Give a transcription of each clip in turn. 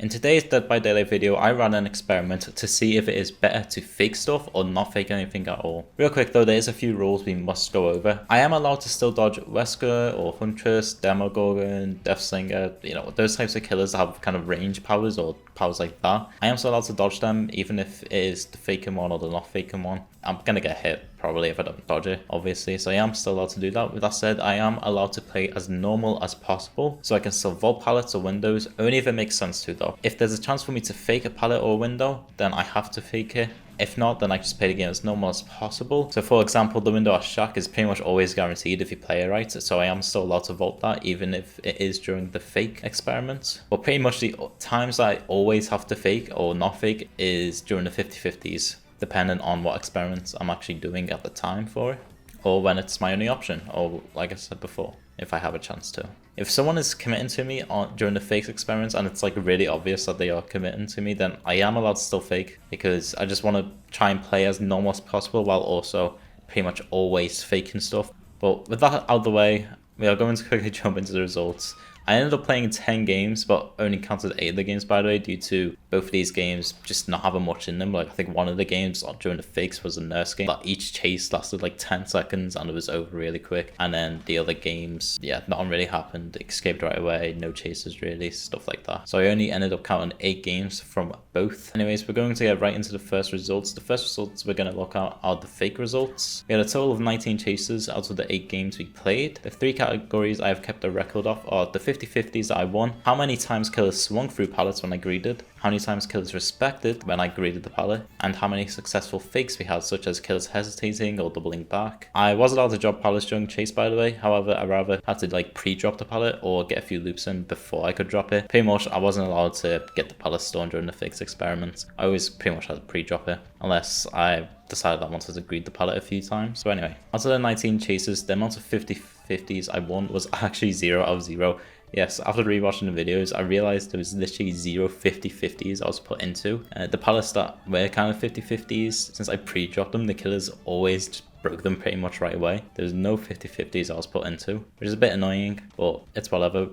In today's Dead by Daylight video, I ran an experiment to see if it is better to fake stuff or not fake anything at all. Real quick though, there is a few rules we must go over. I am allowed to still dodge Wesker or Huntress, Demogorgon, Deathslinger, those types of killers that have kind of range powers or powers like that. I am still allowed to dodge them even if it is the faking one or the not faking one. I'm gonna get hit probably if I don't dodge it, obviously, so I am still allowed to do that. With that said, I am allowed to play as normal as possible, so I can still vault pallets or windows, only if it makes sense to though. If there's a chance for me to fake a pallet or a window, then I have to fake it. If not, then I just play the game as normal as possible. So for example, the window at Shack is pretty much always guaranteed if you play it right, so I am still allowed to vault that even if it is during the fake experiments. But pretty much the times I always have to fake or not fake is during the 50-50s. Depending on what experiments I'm actually doing at the time for it, or when it's my only option, or like I said before, if I have a chance to. If someone is committing to me during the fake experiments and it's like really obvious that they are committing to me, then I am allowed to still fake, because I just want to try and play as normal as possible while also pretty much always faking stuff. But with that out of the way, we are going to quickly jump into the results. I ended up playing 10 games, but only counted 8 of the games, by the way, due to both of these games just not having much in them. Like, I think one of the games during the fakes was a nurse game, but each chase lasted like 10 seconds and it was over really quick. And then the other games, yeah, nothing really happened, escaped right away, no chases really, stuff like that. So I only ended up counting 8 games from both. Anyways, we're going to get right into the first results. The first results we're going to look at are the fake results. We had a total of 19 chases out of the 8 games we played. The 3 categories I have kept a record of are the 50-50s that I won, how many times killers swung through pallets when I greeted, how many times killers respected when I greeted the pallet, and how many successful fakes we had, such as killers hesitating or doubling back. I was allowed to drop pallets during chase, by the way. However, I rather had to like pre-drop the pallet or get a few loops in before I could drop it. Pretty much I wasn't allowed to get the pallet stolen during the fakes experiments. I always pretty much had to pre-drop it unless I decided I wanted to greet the pallet a few times. So anyway, out of the 19 chases, the amount of 50-50s I won was actually 0 out of 0. Yes, after rewatching the videos, I realized there was literally 0 50-50s I was put into. The pallets that were kind of 50-50s, since I pre-dropped them, the killers always just broke them pretty much right away. There's no 50-50s I was put into, which is a bit annoying, but it's whatever.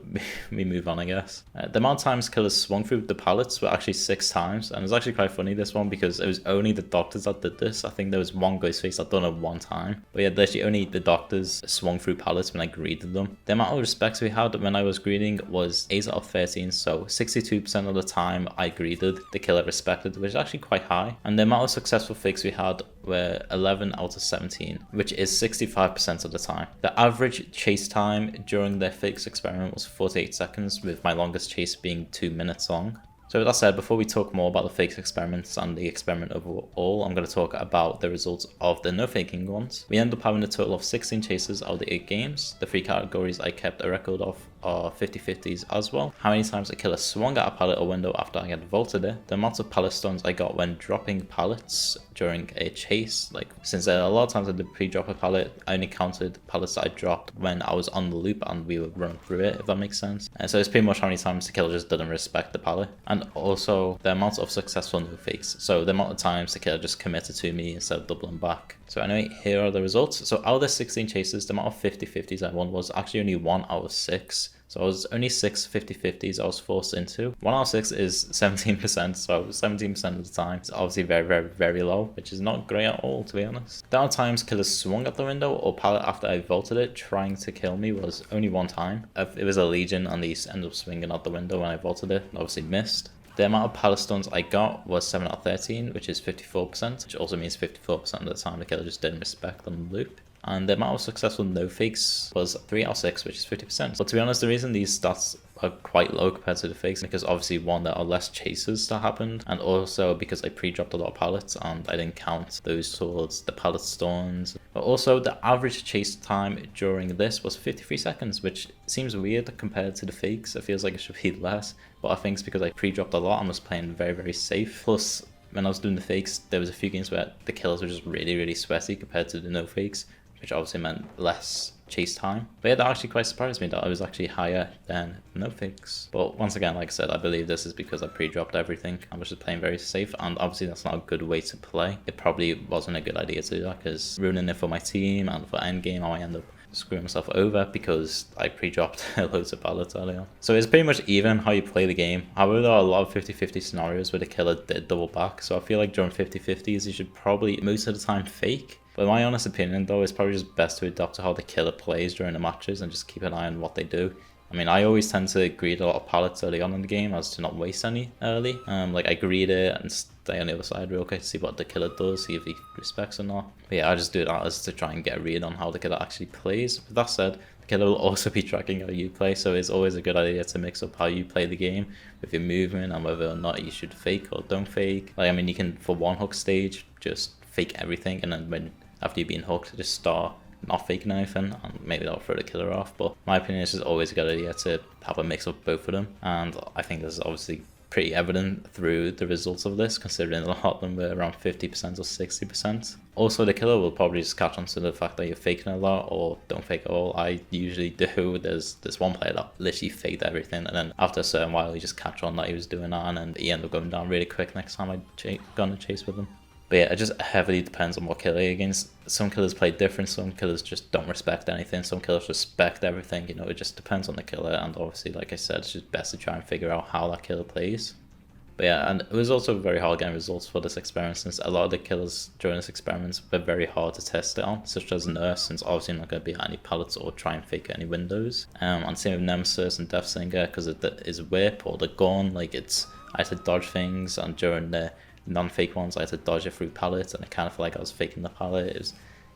We move on, I guess. The amount of times killers swung through the pallets were actually 6 times, and it was actually quite funny, this one, because it was only the doctors that did this. I think there was one Ghostface that done it 1 time, but yeah, literally only the doctors swung through pallets when I greeted them. The amount of respects we had when I was greeting was 8 out of 13, so 62% of the time I greeted, the killer respected, which is actually quite high. And the amount of successful fakes we had were 11 out of 17, which is 65% of the time. The average chase time during the fakes experiment was 48 seconds, with my longest chase being 2 minutes long. So with that said, before we talk more about the fakes experiments and the experiment overall, I'm going to talk about the results of the no faking ones. We end up having a total of 16 chases out of the 8 games. The 3 categories I kept a record of are 50-50s as well. How many times a killer swung at a pallet or window after I had vaulted it. The amount of pallet stones I got when dropping pallets during a chase. Like, since a lot of times I did pre-drop a pallet, I only counted pallets that I dropped when I was on the loop and we were running through it, if that makes sense. And so it's pretty much how many times the killer just didn't respect the pallet. And also the amount of successful no fakes. So the amount of times the killer just committed to me instead of doubling back. So anyway, here are the results. So out of the 16 chases, the amount of 50-50s I won was actually only 1 out of 6. So I was only 6 50-50s I was forced into. 1 out of 6 is 17%, so 17% of the time. It's obviously very, very, very low, which is not great at all, to be honest. The amount of times killers swung at the window or pallet after I vaulted it, trying to kill me, was only 1 time. It was a Legion and they ended up swinging out the window when I vaulted it, obviously missed. The amount of pallet stones I got was 7 out of 13, which is 54%, which also means 54% of the time the killer just didn't respect on the loop. And the amount of successful no fakes was 3 out of 6, which is 50%. But to be honest, the reason these stats are quite low compared to the fakes, because obviously, one, there are less chases that happened, and also because I pre-dropped a lot of pallets and I didn't count those towards the pallet stones. But also the average chase time during this was 53 seconds, which seems weird compared to the fakes. It feels like it should be less, but I think it's because I pre-dropped a lot and was playing very, very safe. Plus, when I was doing the fakes, there was a few games where the killers were just really, really sweaty compared to the no fakes, which obviously meant less chase time. But yeah, that actually quite surprised me that I was actually higher than no fakes. But once again, like I said, I believe this is because I pre-dropped everything. I was just playing very safe, and obviously that's not a good way to play. It probably wasn't a good idea to do that, because ruining it for my team and for endgame, I might end up screw myself over because I pre-dropped loads of pallets earlier. So it's pretty much even how you play the game. However, there are a lot of 50-50 scenarios where the killer did double back. So I feel like during 50-50s, you should probably most of the time fake. But my honest opinion though, it's probably just best to adapt to how the killer plays during the matches and just keep an eye on what they do. I mean, I always tend to greed a lot of pallets early on in the game as to not waste any early. Like I greed it and stay on the other side real quick to see what the killer does, see if he respects or not. But yeah, I just do that as to try and get a read on how the killer actually plays. With that said, the killer will also be tracking how you play, so it's always a good idea to mix up how you play the game with your movement and whether or not you should fake or don't fake. Like, I mean, you can, for one hook stage, just fake everything, and then when after you've been hooked, just start not faking anything, and maybe that'll throw the killer off. But my opinion is just always a good idea to have a mix of both of them, and I think this is obviously pretty evident through the results of this, considering a lot of them were around 50% or 60%. Also, the killer will probably just catch on to the fact that you're faking a lot or don't fake at all. I usually do. There's this one player that literally faked everything, and then after a certain while he just catch on that he was doing that, and then he ended up going down really quick next time I got on a chase with him. But yeah, it just heavily depends on what killer you're against. Some killers play different, some killers just don't respect anything, some killers respect everything, you know, it just depends on the killer. And obviously, like I said, it's just best to try and figure out how that killer plays. But yeah, and it was also very hard getting results for this experiment, since a lot of the killers during this experiment were very hard to test it on, such as Nurse, since obviously I'm not going to be at any pallets or try and fake any windows. And same with Nemesis and Death Singer, because of his whip or the gun, like I had to dodge things, and during the non-fake ones I had to dodge it through pallets, and it kind of felt like I was faking the pallet. It was,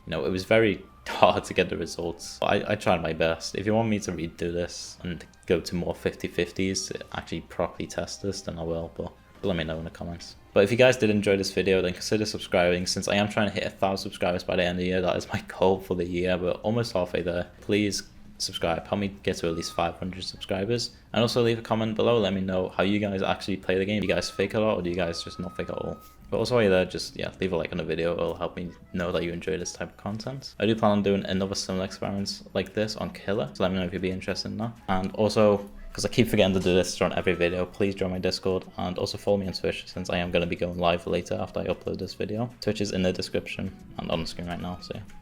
you know, it was very hard to get the results. I tried my best. If you want me to redo this and go to more 50-50s to actually properly test this, then I will, but let me know in the comments. But if you guys did enjoy this video, then consider subscribing, since I am trying to hit 1,000 subscribers by the end of the year. That is my goal for the year. We're almost halfway there. Please subscribe, help me get to at least 500 subscribers, and also leave a comment below, let me know how you guys actually play the game. Do you guys fake a lot, or do you guys just not fake at all? But also while you're there, just leave a like on the video. It'll help me know that you enjoy this type of content. I do plan on doing another similar experiments like this on killer, so let me know if you'd be interested in that. And also, because I keep forgetting to do this on every video, please join my Discord, and also follow me on Twitch, since I am going to be going live later after I upload this video. Twitch is in the description and on the screen right now, so yeah.